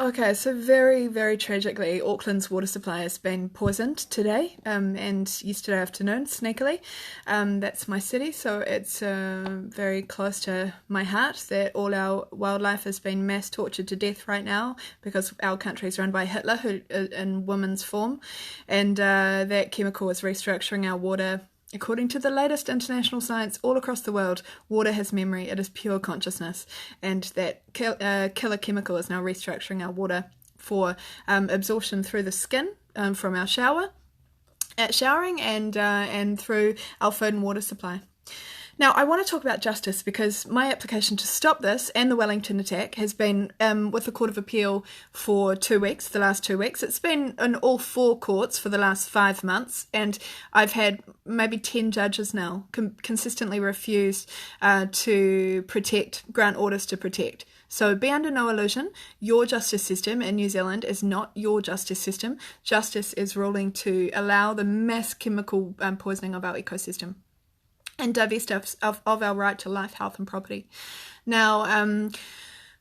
Okay, so very, very tragically, Auckland's water supply has been poisoned today and yesterday afternoon, sneakily. That's my city, so it's very close to my heart that all our wildlife has been mass tortured to death right now because our country is run by Hitler who, in woman's form, and that chemical is restructuring our water. According to the latest international science all across the world, water has memory, it is pure consciousness, and that killer chemical is now restructuring our water for absorption through the skin from our showering and through our food and water supply. Now, I want to talk about justice because my application to stop this and the Wellington attack has been with the Court of Appeal for 2 weeks, the last 2 weeks. It's been in all 4 courts for the last 5 months, and I've had maybe 10 judges now consistently refuse to grant orders to protect. So be under no illusion, your justice system in New Zealand is not your justice system. Justice is ruling to allow the mass chemical poisoning of our ecosystem and divest us of our right to life, health and property. Now,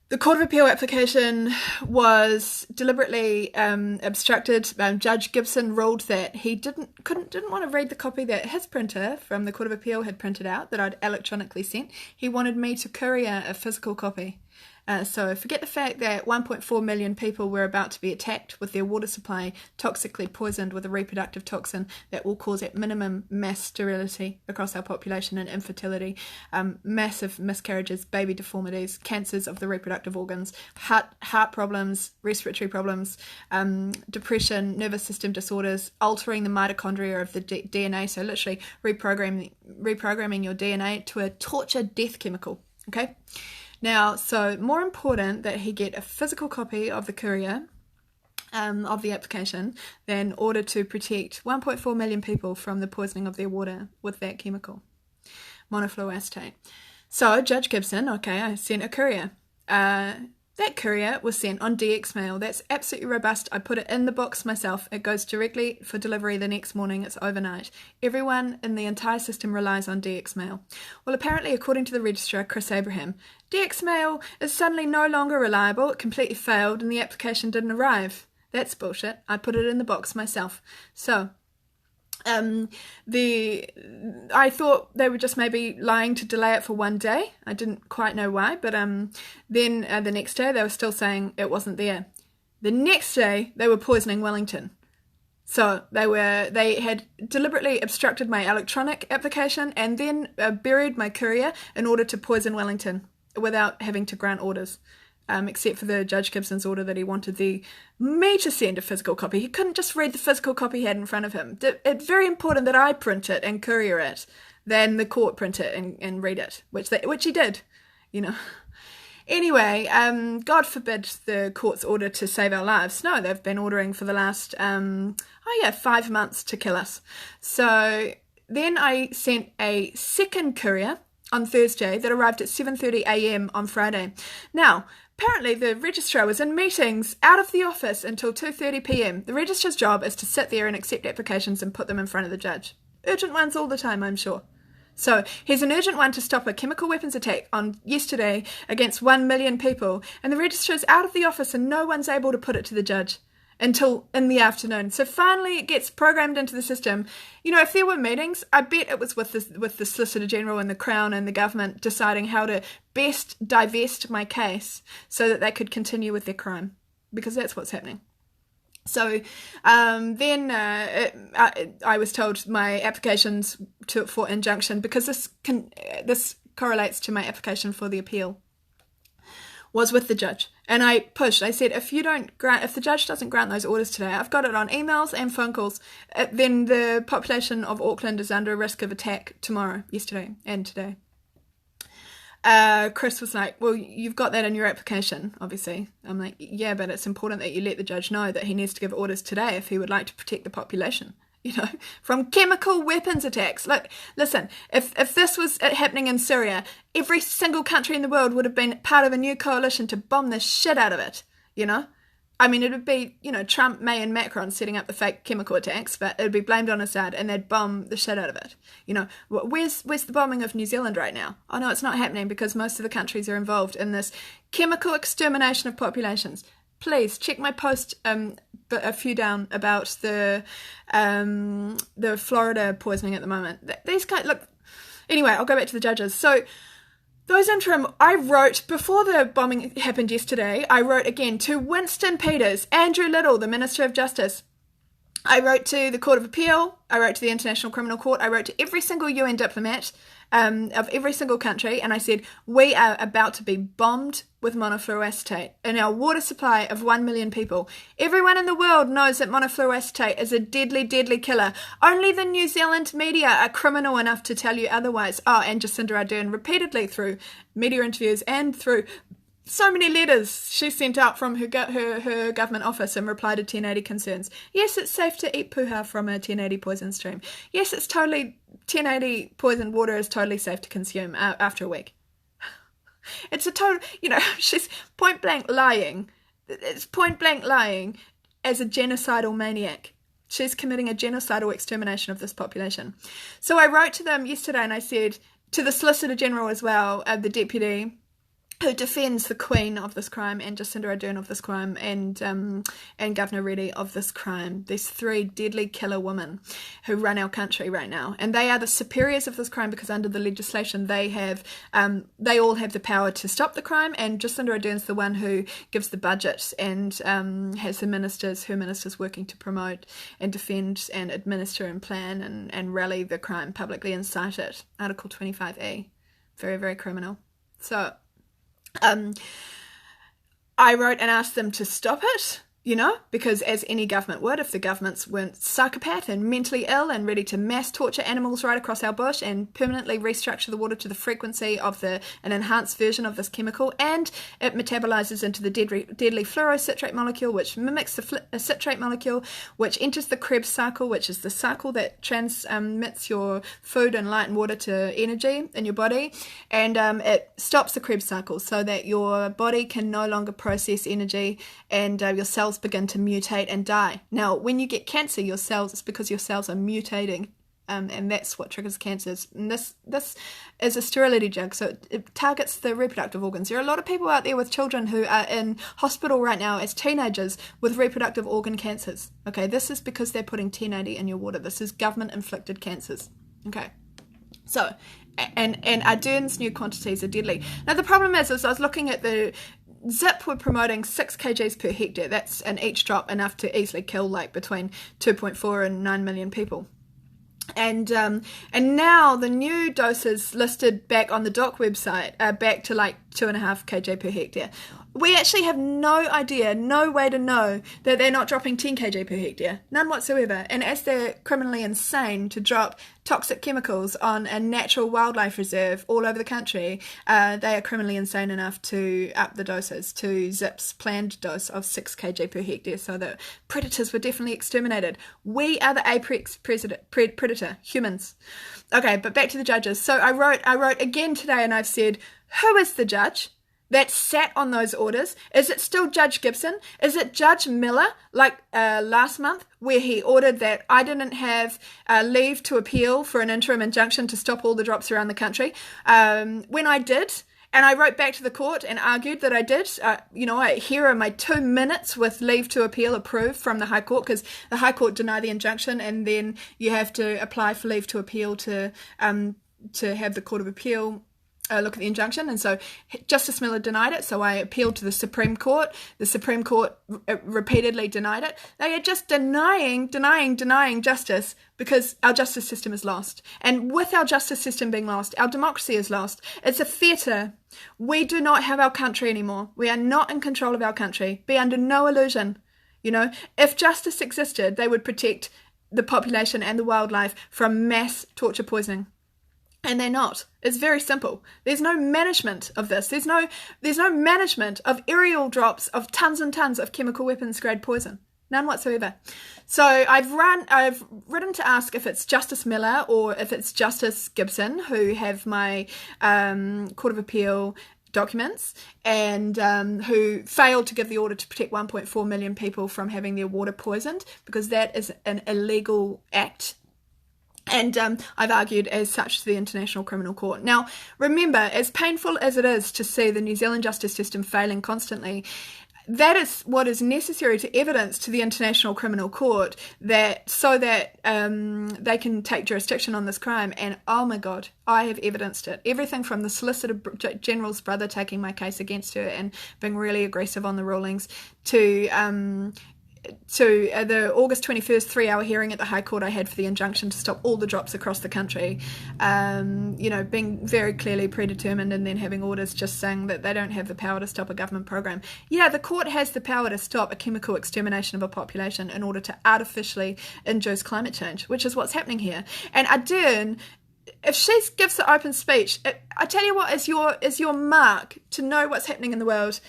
the Court of Appeal application was deliberately obstructed. Judge Gibson ruled that he didn't want to read the copy that his printer from the Court of Appeal had printed out that I'd electronically sent. He wanted me to courier a physical copy. So forget the fact that 1.4 million people were about to be attacked with their water supply toxically poisoned with a reproductive toxin that will cause at minimum mass sterility across our population and infertility, massive miscarriages, baby deformities, cancers of the reproductive organs, heart problems, respiratory problems, depression, nervous system disorders, altering the mitochondria of the DNA, so literally reprogramming your DNA to a torture death chemical, okay? Now, so more important that he get a physical copy of the courier of the application than order to protect 1.4 million people from the poisoning of their water with that chemical, monofluoacetate. So Judge Gibson, okay, I sent a courier. That courier was sent on DX mail. That's absolutely robust. I put it in the box myself. It goes directly for delivery the next morning. It's overnight. Everyone in the entire system relies on DX mail. Well, apparently, according to the registrar, Chris Abraham, DX mail is suddenly no longer reliable. It completely failed and the application didn't arrive. That's bullshit. I put it in the box myself. So I thought they were just maybe lying to delay it for one day. I didn't quite know why, but then the next day they were still saying it wasn't there. The next day they were poisoning Wellington. So they had deliberately obstructed my electronic application and then buried my courier in order to poison Wellington without having to grant orders. Except for the Judge Gibson's order that he wanted me to send a physical copy. He couldn't just read the physical copy he had in front of him. It's very important that I print it and courier it than the court print it and read it, which he did, you know. Anyway, God forbid the court's order to save our lives. No, they've been ordering for the last 5 months to kill us. So then I sent a second courier on Thursday that arrived at 7:30 a.m. on Friday. Now, apparently the registrar was in meetings out of the office until 2:30 p.m. The registrar's job is to sit there and accept applications and put them in front of the judge. Urgent ones all the time, I'm sure. So here's an urgent one to stop a chemical weapons attack on yesterday against 1 million people, and the registrar's out of the office and no one's able to put it to the judge until in the afternoon. So finally it gets programmed into the system. You know, if there were meetings, I bet it was with the Solicitor General and the Crown and the government deciding how to best divest my case so that they could continue with their crime, because that's what's happening. So then I was told my applications for injunction, because this correlates to my application for the appeal, was with the judge. And I pushed. I said, if the judge doesn't grant those orders today, I've got it on emails and phone calls, then the population of Auckland is under a risk of attack yesterday and today. Chris was like, well, you've got that in your application, obviously. I'm like, yeah, but it's important that you let the judge know that he needs to give orders today if he would like to protect the population, you know, from chemical weapons attacks. Look, listen, if this was happening in Syria, every single country in the world would have been part of a new coalition to bomb the shit out of it, you know? I mean, it would be, you know, Trump, May and Macron setting up the fake chemical attacks, but it would be blamed on Assad and they'd bomb the shit out of it. You know, where's the bombing of New Zealand right now? Oh no, it's not happening because most of the countries are involved in this chemical extermination of populations. please check my post but a few down about the Florida poisoning at the moment. These guys, look, anyway, I'll go back to the judges. So those interim, I wrote, before the bombing happened yesterday, I wrote again to Winston Peters, Andrew Little, the Minister of Justice. I wrote to the Court of Appeal, I wrote to the International Criminal Court, I wrote to every single UN diplomat of every single country, and I said, we are about to be bombed with monofluoroacetate in our water supply of 1 million people. Everyone in the world knows that monofluoroacetate is a deadly, deadly killer. Only the New Zealand media are criminal enough to tell you otherwise. Oh, and Jacinda Ardern repeatedly through media interviews and through so many letters she sent out from her government office in reply to 1080 concerns. Yes, it's safe to eat puha from a 1080 poison stream. Yes, it's totally, 1080 poisoned water is totally safe to consume after a week. It's a total, she's point blank lying. It's point blank lying as a genocidal maniac. She's committing a genocidal extermination of this population. So I wrote to them yesterday and I said, to the Solicitor General as well, the Deputy, who defends the Queen of this crime and Jacinda Ardern of this crime and Governor Reddy of this crime. These three deadly killer women who run our country right now. And they are the superiors of this crime because under the legislation they all have the power to stop the crime, and Jacinda Ardern's the one who gives the budget and has her ministers working to promote and defend and administer and plan and rally the crime, publicly incite it. Article 25E. Very, very criminal. So I wrote and asked them to stop it, because as any government would, if the governments weren't psychopath and mentally ill and ready to mass torture animals right across our bush and permanently restructure the water to the frequency of an enhanced version of this chemical, and it metabolizes into the deadly fluorocitrate molecule, which mimics the citrate molecule, which enters the Krebs cycle, which is the cycle that transmits your food and light and water to energy in your body, and it stops the Krebs cycle so that your body can no longer process energy and your cells begin to mutate and die. Now, when you get cancer, it's because your cells are mutating, and that's what triggers cancers. And this is a sterility drug, so it targets the reproductive organs. There are a lot of people out there with children who are in hospital right now as teenagers with reproductive organ cancers. Okay, this is because they're putting 1080 in your water. This is government-inflicted cancers. Okay, so, and Ardern's new quantities are deadly. Now, the problem is I was looking at the Zip were promoting 6 kgs per hectare. That's in each drop enough to easily kill between 2.4 and 9 million people. And now the new doses listed back on the DOC website are back to 2.5 kg per hectare. We actually have no idea, no way to know that they're not dropping 10 kg per hectare. None whatsoever. And as they're criminally insane to drop toxic chemicals on a natural wildlife reserve all over the country, they are criminally insane enough to up the doses to Zip's planned dose of 6 kg per hectare so that predators were definitely exterminated. We are the apex predator, humans. Okay, but back to the judges. So I wrote again today and I've said, who is the judge that sat on those orders? Is it still Judge Gibson? Is it Judge Miller, last month, where he ordered that I didn't have leave to appeal for an interim injunction to stop all the drops around the country? When I did, and I wrote back to the court and argued that I did, here are my 2 minutes with leave to appeal approved from the High Court, because the High Court denied the injunction and then you have to apply for leave to appeal to have the Court of Appeal look at the injunction. And so Justice Miller denied it, so I appealed to the Supreme Court. The Supreme Court repeatedly denied it. They are just denying justice because our justice system is lost. And with our justice system being lost, our democracy is lost. It's a theatre. We do not have our country anymore. We are not in control of our country. Be under no illusion. If justice existed, they would protect the population and the wildlife from mass torture poisoning. And they're not. It's very simple. There's no management of this. There's no management of aerial drops of tons and tons of chemical weapons grade poison. None whatsoever. So I've written to ask if it's Justice Miller or if it's Justice Gibson who have my Court of Appeal documents and who failed to give the order to protect 1.4 million people from having their water poisoned, because that is an illegal act. And I've argued as such to the International Criminal Court. Now, remember, as painful as it is to see the New Zealand justice system failing constantly, that is what is necessary to evidence to the International Criminal Court so that they can take jurisdiction on this crime. And oh my God, I have evidenced it. Everything from the Solicitor General's brother taking my case against her and being really aggressive on the rulings to the August 21st 3-hour hearing at the High Court I had for the injunction to stop all the drops across the country, being very clearly predetermined, and then having orders just saying that they don't have the power to stop a government program. Yeah, the court has the power to stop a chemical extermination of a population in order to artificially induce climate change, which is what's happening here. And Ardern, if she gives the open speech, I tell you what is your mark to know what's happening in the world.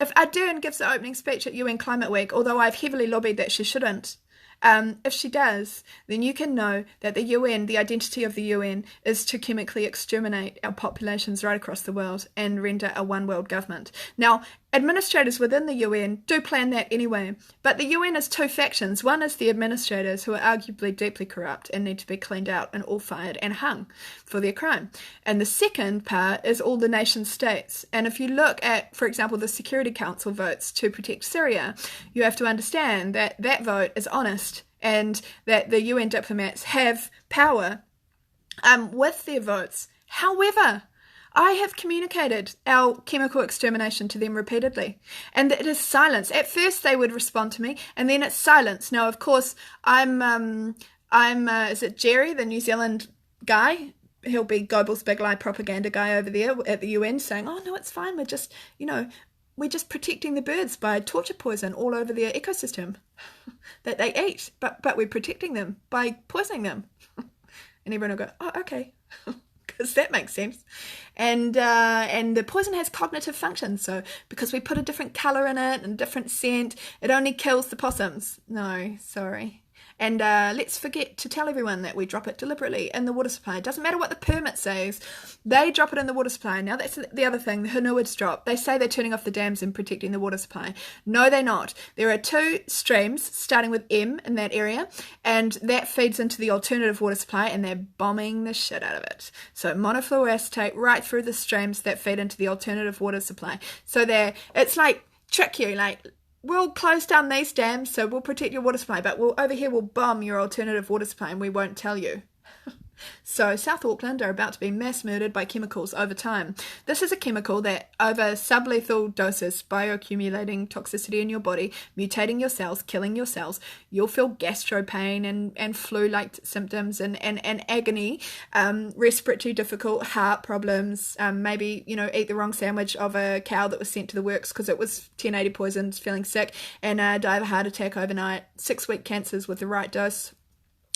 If Ardern gives the opening speech at UN Climate Week, although I've heavily lobbied that she shouldn't, if she does, then you can know that the UN, the identity of the UN, is to chemically exterminate our populations right across the world and render a one world government. Now, administrators within the UN do plan that anyway, but the UN is two factions. One is the administrators, who are arguably deeply corrupt and need to be cleaned out and all fired and hung for their crime. And the second part is all the nation states. And if you look at, for example, the Security Council votes to protect Syria, you have to understand that that vote is honest and that the UN diplomats have power with their votes. However, I have communicated our chemical extermination to them repeatedly, and it is silence. At first they would respond to me, and then it's silence. Now, of course, is it Jerry, the New Zealand guy? He'll be Goebbels' big lie propaganda guy over there at the UN saying, oh no, it's fine. We're just protecting the birds by torture poison all over their ecosystem that they eat, but we're protecting them by poisoning them. And everyone will go, oh, okay. Because that makes sense. And the poison has cognitive functions. So because we put a different colour in it and different scent, it only kills the possums. No, sorry. And let's forget to tell everyone that we drop it deliberately in the water supply. It doesn't matter what the permit says. They drop it in the water supply. Now, that's the other thing. The Hanuids drop. They say they're turning off the dams and protecting the water supply. No, they're not. There are two streams, starting with M in that area, and that feeds into the alternative water supply, and they're bombing the shit out of it. So monofluoroacetate right through the streams that feed into the alternative water supply. So it's like trick you, like, we'll close down these dams, so we'll protect your water supply, but over here we'll bomb your alternative water supply and we won't tell you. So South Auckland are about to be mass murdered by chemicals over time. This is a chemical that over sublethal doses, bioaccumulating toxicity in your body, mutating your cells, killing your cells, you'll feel gastro pain and flu-like symptoms and agony, respiratory difficult, heart problems, maybe, eat the wrong sandwich of a cow that was sent to the works because it was 1080 poisoned, feeling sick, and die of a heart attack overnight, 6-week cancers with the right dose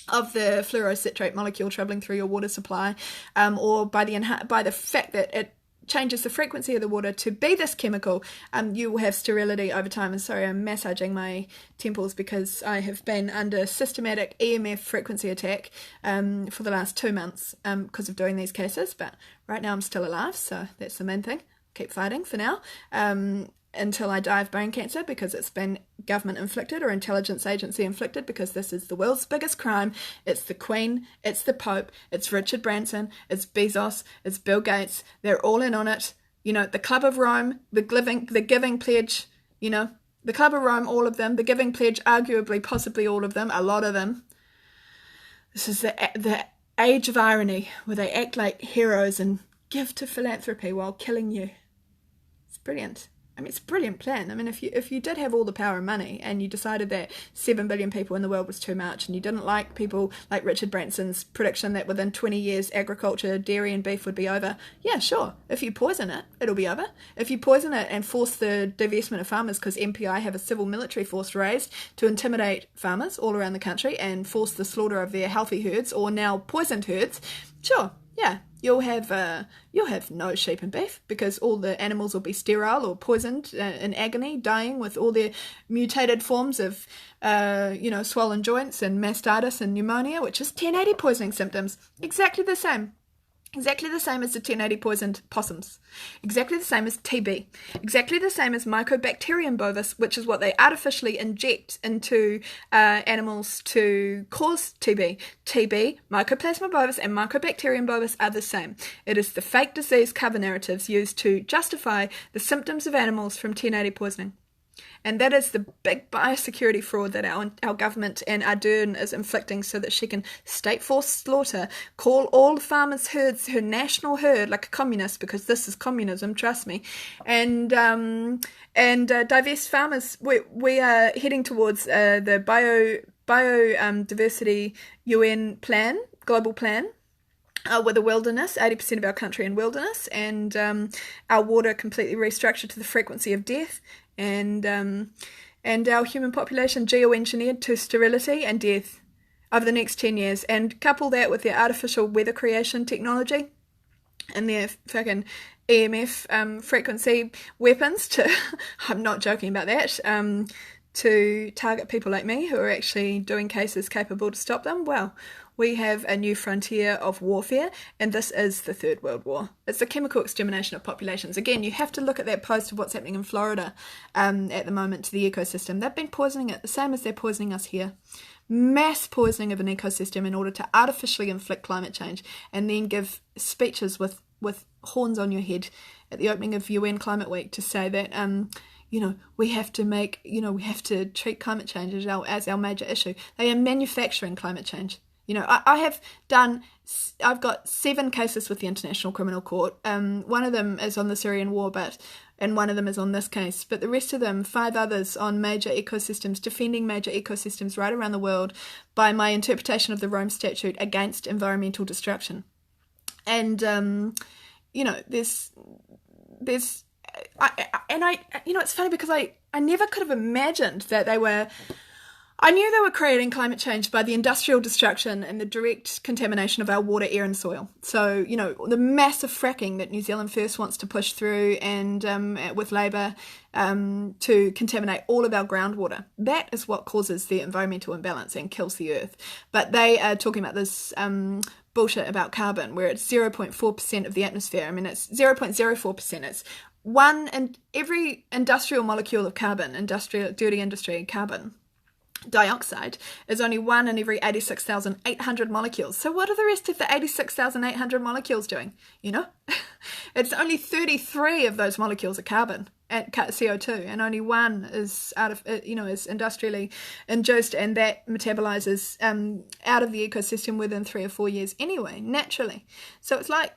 of the fluorocitrate molecule travelling through your water supply, or by the fact that it changes the frequency of the water to be this chemical, you will have sterility over time. And sorry, I'm massaging my temples because I have been under systematic EMF frequency attack for the last 2 months because of doing these cases, but right now I'm still alive, so that's the main thing. Keep fighting for now. Until I die of bone cancer, because it's been government inflicted or intelligence agency inflicted, because this is the world's biggest crime. It's the Queen, it's the Pope, it's Richard Branson, it's Bezos, it's Bill Gates. They're all in on it. The Club of Rome, the Giving Pledge, the Club of Rome, all of them, the Giving Pledge, arguably, possibly all of them, a lot of them. This is the age of irony, where they act like heroes and give to philanthropy while killing you. It's brilliant. It's a brilliant plan. If you did have all the power and money and you decided that 7 billion people in the world was too much, and you didn't like people like Richard Branson's prediction that within 20 years agriculture, dairy and beef would be over, yeah, sure. If you poison it, it'll be over. If you poison it and force the divestment of farmers, because MPI have a civil military force raised to intimidate farmers all around the country and force the slaughter of their healthy herds or now poisoned herds, sure, yeah. You'll have no sheep and beef, because all the animals will be sterile or poisoned in agony, dying with all their mutated forms of, swollen joints and mastitis and pneumonia, which is 1080 poisoning symptoms. Exactly the same. Exactly the same as the 1080 poisoned possums. Exactly the same as TB. Exactly the same as Mycobacterium bovis, which is what they artificially inject into animals to cause TB. TB, Mycoplasma bovis, and Mycobacterium bovis are the same. It is the fake disease cover narratives used to justify the symptoms of animals from 1080 poisoning. And that is the big biosecurity fraud that our government and Ardern is inflicting so that she can state forced slaughter, call all farmers' herds her national herd like a communist, because this is communism, trust me, and divest farmers. We are heading towards the biodiversity UN plan, global plan, with a wilderness, 80% of our country in wilderness, and our water completely restructured to the frequency of death, and our human population geoengineered to sterility and death over the next 10 years. And couple that with their artificial weather creation technology and their fucking EMF frequency weapons to, I'm not joking about that, to target people like me who are actually doing cases capable to stop them. Well, we have a new frontier of warfare, and this is the Third World War. It's the chemical extermination of populations. Again, you have to look at that post of what's happening in Florida at the moment to the ecosystem. They've been poisoning it the same as they're poisoning us here. Mass poisoning of an ecosystem in order to artificially inflict climate change, and then give speeches with horns on your head at the opening of UN Climate Week to say that we have to treat climate change as our major issue. They are manufacturing climate change. I've got 7 cases with the International Criminal Court. One of them is on the Syrian war, and one of them is on this case. But the rest of them, 5 others on major ecosystems, defending major ecosystems right around the world by my interpretation of the Rome Statute against environmental destruction. And it's funny because I never could have imagined that I knew they were creating climate change by the industrial destruction and the direct contamination of our water, air and soil. So, the massive fracking that New Zealand First wants to push through and with Labour to contaminate all of our groundwater. That is what causes the environmental imbalance and kills the earth. But they are talking about this bullshit about carbon, where it's 0.4% of the atmosphere. I mean, it's 0.04%. It's one in every industrial molecule of carbon, dirty industry carbon dioxide is only 1 in every 86,800 molecules. So what are the rest of the 86,800 molecules doing? It's only 33 of those molecules are carbon and CO2, and only 1 is is industrially induced, and that metabolizes out of the ecosystem within 3 or 4 years anyway, naturally. So it's like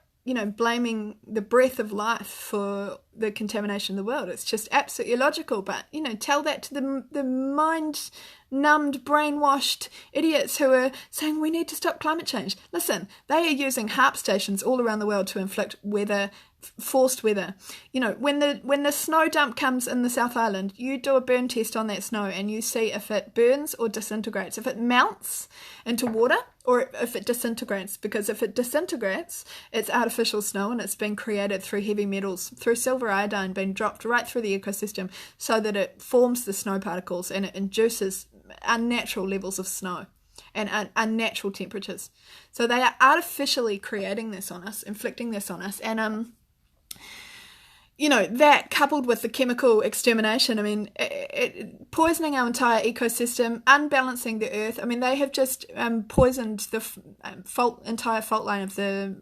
blaming the breath of life for the contamination of the world. It's just absolutely illogical. But, tell that to the mind-numbed, brainwashed idiots who are saying we need to stop climate change. Listen, they are using HAARP stations all around the world to inflict forced weather. When the snow dump comes in the South Island, you do a burn test on that snow and you see if it burns or disintegrates, if it melts into water or if it disintegrates. Because if it disintegrates, it's artificial snow and it's been created through heavy metals, through silver iodine being dropped right through the ecosystem so that it forms the snow particles and it induces unnatural levels of snow and unnatural temperatures. So they are artificially creating this on us, inflicting this on us, and that coupled with the chemical extermination, I mean, poisoning our entire ecosystem, unbalancing the earth. I mean, they have just poisoned the entire fault line of the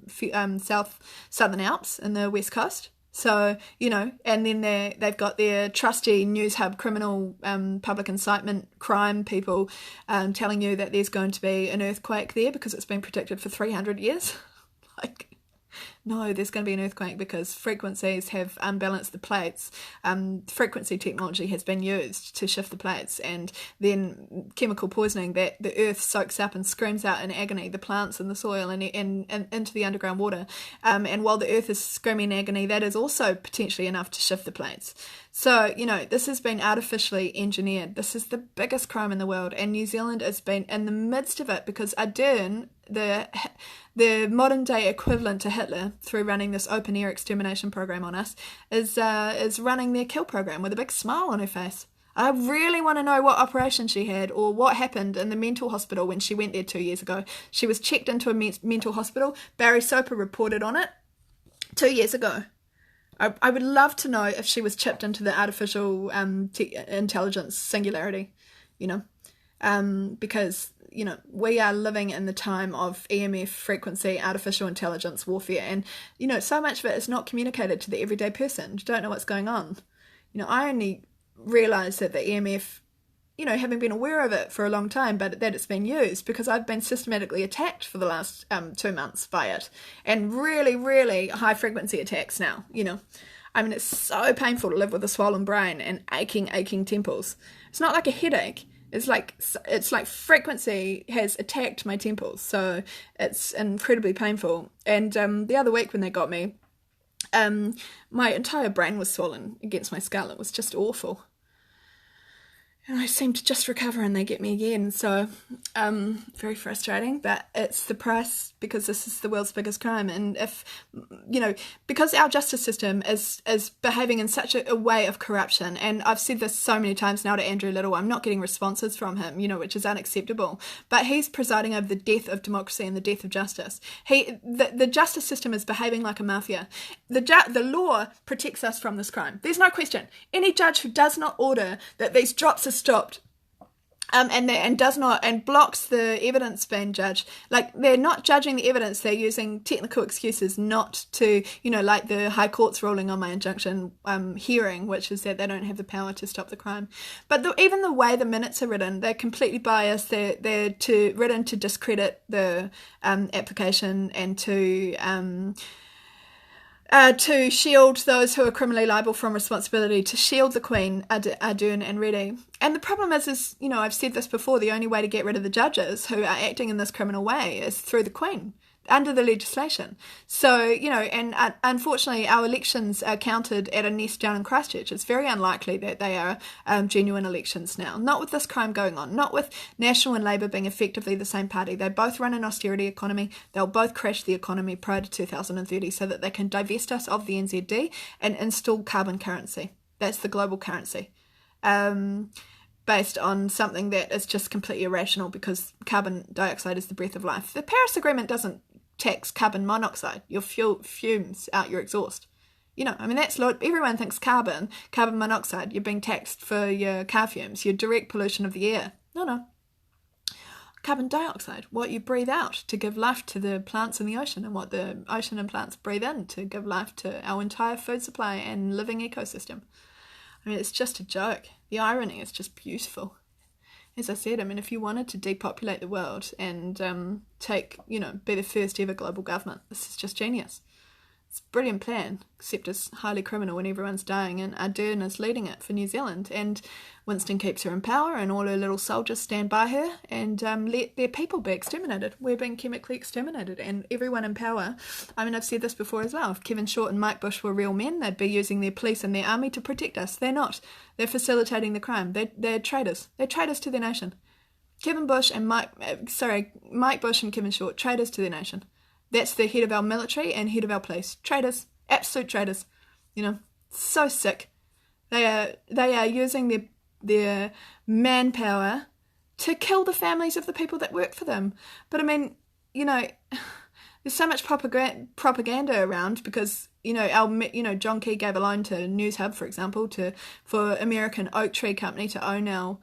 southern Alps and the west coast. So, and then they've got their trusty news hub criminal public incitement crime people telling you that there's going to be an earthquake there because it's been predicted for 300 years. No, there's going to be an earthquake because frequencies have unbalanced the plates. Frequency technology has been used to shift the plates, and then chemical poisoning that the earth soaks up and screams out in agony, the plants and the soil and into the underground water. And while the earth is screaming in agony, that is also potentially enough to shift the plates. So, this has been artificially engineered. This is the biggest crime in the world, and New Zealand has been in the midst of it because Ardern, the modern day equivalent to Hitler, through running this open air extermination program on us, is running their kill program with a big smile on her face. I really want to know what operation she had or what happened in the mental hospital when she went there 2 years ago. She was checked into a mental hospital. Barry Soper reported on it 2 years ago. I would love to know if she was chipped into the artificial intelligence singularity, because, we are living in the time of EMF frequency, artificial intelligence warfare. And, so much of it is not communicated to the everyday person. You don't know what's going on. I only realise that the EMF, having been aware of it for a long time, but that it's been used, because I've been systematically attacked for the last 2 months by it, and really, really high frequency attacks now. I mean, it's so painful to live with a swollen brain and aching temples. It's not like a headache. It's like frequency has attacked my temples, so it's incredibly painful. And the other week when they got me, my entire brain was swollen against my skull. It was just awful. And I seem to just recover and they get me again. So very frustrating, but it's the price, because this is the world's biggest crime. And if, because our justice system is behaving in such a way of corruption, and I've said this so many times now to Andrew Little, I'm not getting responses from him, which is unacceptable. But he's presiding over the death of democracy and the death of justice. The justice system is behaving like a mafia. The law protects us from this crime. There's no question. Any judge who does not order that these drops are stopped, and blocks the evidence being judged, like, they're not judging the evidence, they're using technical excuses not to, like the High Court's ruling on my injunction hearing, which is that they don't have the power to stop the crime. But even the way the minutes are written, they're completely biased. They're written to discredit the application and to shield those who are criminally liable from responsibility, to shield the Queen, Ardern and Reddy. And the problem is, I've said this before, the only way to get rid of the judges who are acting in this criminal way is through the Queen, under the legislation. So, and unfortunately our elections are counted at a nest down in Christchurch. It's very unlikely that they are genuine elections now. Not with this crime going on, not with National and Labour being effectively the same party. They both run an austerity economy. They'll both crash the economy prior to 2030 so that they can divest us of the NZD and install carbon currency. That's the global currency. Based on something that is just completely irrational, because carbon dioxide is the breath of life. The Paris Agreement doesn't tax carbon monoxide, your fumes out your exhaust. That's everyone thinks carbon monoxide, you're being taxed for your car fumes, your direct pollution of the air. No. Carbon dioxide, what you breathe out to give life to the plants in the ocean, and what the ocean and plants breathe in to give life to our entire food supply and living ecosystem. It's just a joke. The irony is just beautiful. As I said, if you wanted to depopulate the world and be the first ever global government, this is just genius. It's a brilliant plan, except it's highly criminal when everyone's dying, and Ardern is leading it for New Zealand, and Winston keeps her in power, and all her little soldiers stand by her and let their people be exterminated. We're being chemically exterminated, and everyone in power, I've said this before as well, if Kevin Short and Mike Bush were real men, they'd be using their police and their army to protect us. They're not. They're facilitating the crime. They're traitors. They're traitors to their nation. Mike Bush and Kevin Short, traitors to their nation. That's the head of our military and head of our police. Traitors. Absolute traitors. So sick. They are using their manpower to kill the families of the people that work for them. But there's so much propaganda around, because John Key gave a loan to News Hub, for example, for American Oak Tree Company to own our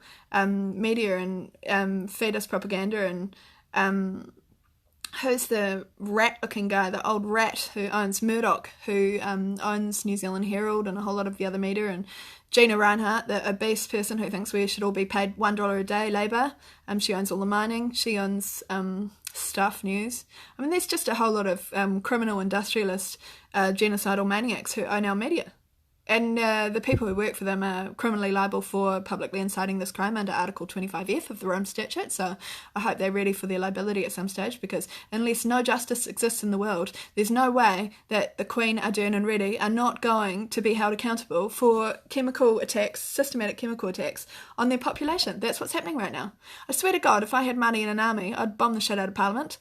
media and feed us propaganda. And who's the rat-looking guy, the old rat who owns Murdoch, who owns New Zealand Herald and a whole lot of the other media, and Gina Reinhardt, the obese person who thinks we should all be paid $1 a day, Labour. She owns all the mining. She owns Stuff News. There's just a whole lot of criminal industrialist genocidal maniacs who own our media. And the people who work for them are criminally liable for publicly inciting this crime under Article 25F of the Rome Statute. So I hope they're ready for their liability at some stage, because unless no justice exists in the world, there's no way that the Queen, Ardern and Reddy are not going to be held accountable for chemical attacks, systematic chemical attacks on their population. That's what's happening right now. I swear to God, if I had money in an army, I'd bomb the shit out of Parliament.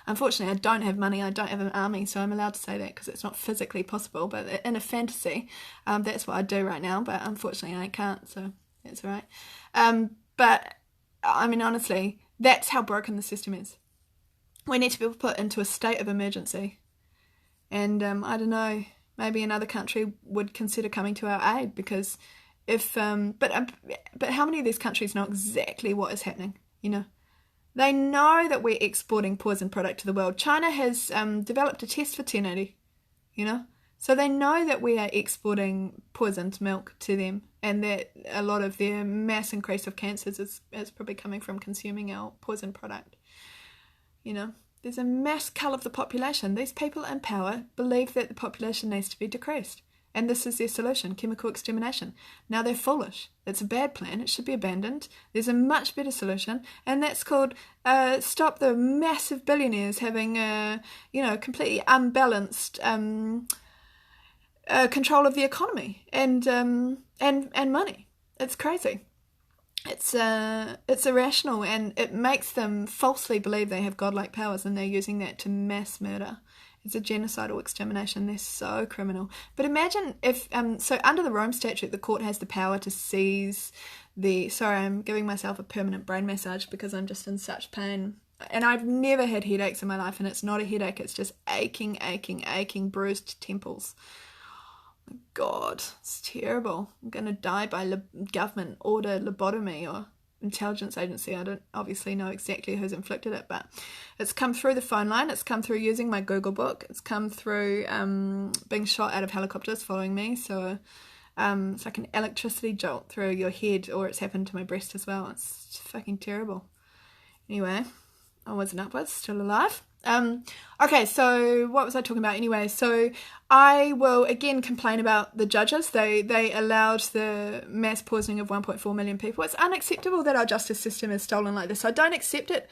Unfortunately, I don't have money, I don't have an army, so I'm allowed to say that because it's not physically possible, but in a fantasy, that's what I do right now, but unfortunately I can't, so that's all right. But, honestly, that's how broken the system is. We need to be put into a state of emergency, and I don't know, maybe another country would consider coming to our aid, because if, but how many of these countries know exactly what is happening, They know that we're exporting poison product to the world. China has developed a test for 1080, So they know that we are exporting poisoned milk to them. and that a lot of their mass increase of cancers is probably coming from consuming our poison product. There's a mass cull of the population. These people in power believe that the population needs to be decreased. And this is their solution, chemical extermination. Now they're foolish. It's a bad plan. It should be abandoned. There's a much better solution, and that's called stop the massive billionaires having, completely unbalanced control of the economy and money. It's crazy. It's irrational, and it makes them falsely believe they have godlike powers, and they're using that to mass murder. It's a genocidal extermination. They're so criminal. But imagine if, so under the Rome Statute, the court has the power to seize sorry, I'm giving myself a permanent brain massage because I'm just in such pain. And I've never had headaches in my life, and it's not a headache. It's just aching, bruised temples. Oh my God, it's terrible. I'm going to die by government order lobotomy or intelligence agency. I don't obviously know exactly who's inflicted it, but it's come through the phone line. It's come through using my Google book. It's come through being shot out of helicopters following me. So it's like an electricity jolt through your head, or it's happened to my breast as well. It's fucking terrible. Anyway, onwards and upwards, still alive. Okay, so what was I talking about anyway? So I will again complain about the judges. They allowed the mass poisoning of 1.4 million people. It's unacceptable that our justice system is stolen like this. I don't accept it,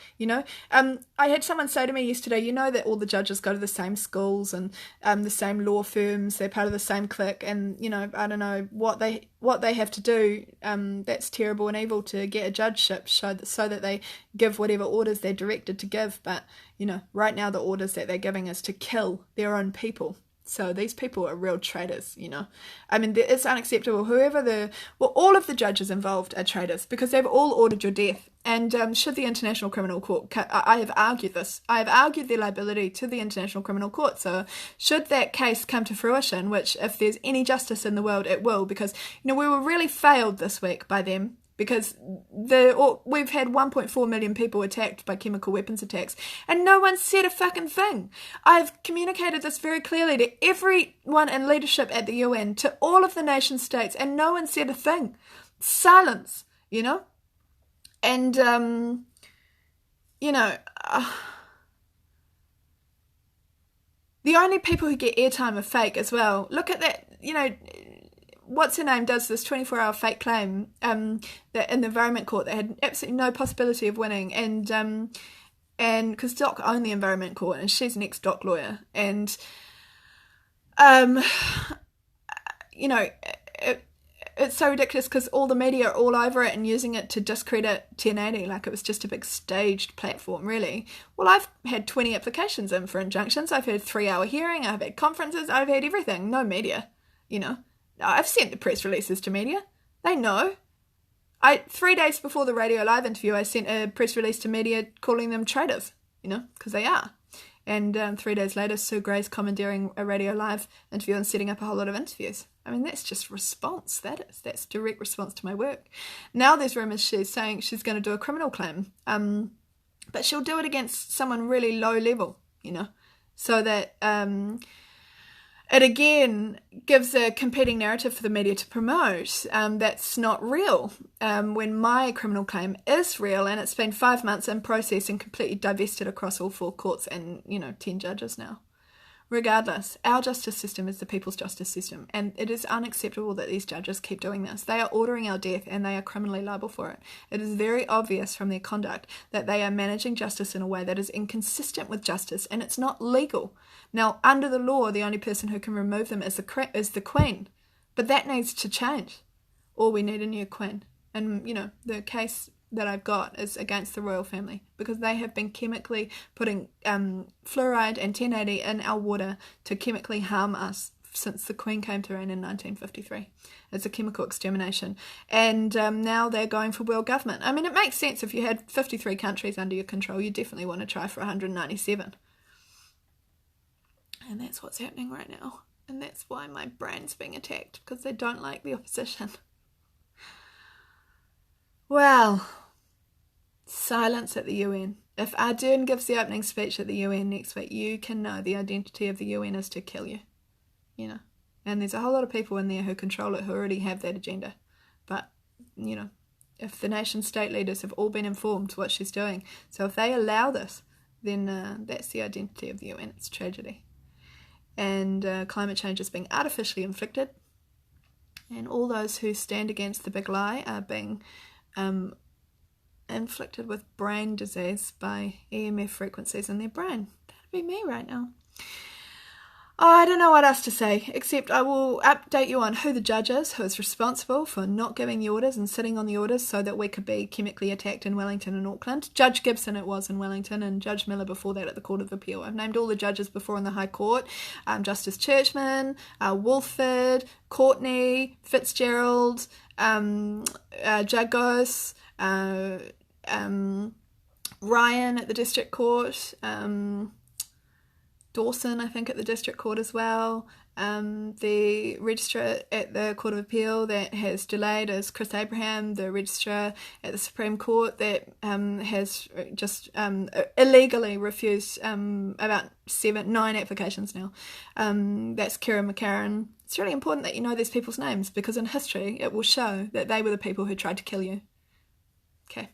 I had someone say to me yesterday, that all the judges go to the same schools and the same law firms, they're part of the same clique, and, I don't know what they have to do that's terrible and evil to get a judgeship so that they give whatever orders they're directed to give. But, right now the orders that they're giving is to kill their own people. So these people are real traitors, I mean, it's unacceptable. All of the judges involved are traitors because they've all ordered your death. And should the International Criminal Court, I have argued this, I have argued their liability to the International Criminal Court. So should that case come to fruition, which if there's any justice in the world, it will, because, we were really failed this week by them. Because we've had 1.4 million people attacked by chemical weapons attacks, and no one said a fucking thing. I've communicated this very clearly to everyone in leadership at the UN, to all of the nation states, and no one said a thing. Silence, And, the only people who get airtime are fake as well. Look at that, what's her name does this 24-hour fake claim that in the Environment Court they had absolutely no possibility of winning, and because Doc owned the Environment Court and she's an ex-Doc lawyer, and it's so ridiculous because all the media are all over it and using it to discredit 1080 like it was just a big staged platform, really. Well, I've had 20 applications in for injunctions. I've had a 3-hour hearing. I've had conferences. I've had everything. No media, I've sent the press releases to media. They know. 3 days before the Radio Live interview, I sent a press release to media calling them traitors, because they are. And 3 days later, Sue Gray's commandeering a Radio Live interview and setting up a whole lot of interviews. I mean, that's just response, That's direct response to my work. Now there's rumours she's saying she's going to do a criminal claim. But she'll do it against someone really low level, so that... it again gives a competing narrative for the media to promote that's not real, when my criminal claim is real, and it's been 5 months in process and completely divested across all 4 courts and, 10 judges now. Regardless, our justice system is the people's justice system, and it is unacceptable that these judges keep doing this. They are ordering our death, and they are criminally liable for it. It is very obvious from their conduct that they are managing justice in a way that is inconsistent with justice, and it's not legal. Now, under the law, the only person who can remove them is the Queen, but that needs to change, or we need a new Queen. And, the case that I've got is against the royal family, because they have been chemically putting fluoride and 1080 in our water to chemically harm us since the Queen came to reign in 1953. It's a chemical extermination. And now they're going for world government. I mean, it makes sense. If you had 53 countries under your control, you definitely want to try for 197. And that's what's happening right now. And that's why my brain's being attacked, because they don't like the opposition. Well, silence at the UN. If Ardern gives the opening speech at the UN next week, you can know the identity of the UN is to kill you. And there's a whole lot of people in there who control it who already have that agenda. But, you know, if the nation state leaders have all been informed what she's doing, so if they allow this, then that's the identity of the UN. It's tragedy. And climate change is being artificially inflicted, and all those who stand against the big lie are being inflicted with brain disease by EMF frequencies in their brain. That'd be me right now. I don't know what else to say, except I will update you on who the judge is, who is responsible for not giving the orders and sitting on the orders so that we could be chemically attacked in Wellington and Auckland. Judge Gibson it was in Wellington, and Judge Miller before that at the Court of Appeal. I've named all the judges before in the High Court. Justice Churchman, Wolford, Courtney, Fitzgerald, Jagos, Ryan at the District Court, Dawson, I think, at the District Court as well. The registrar at the Court of Appeal that has delayed is Chris Abraham. The registrar at the Supreme Court that has just illegally refused about 9 applications now. That's Kieran McCarran. It's really important that you know these people's names, because in history it will show that they were the people who tried to kill you. Okay.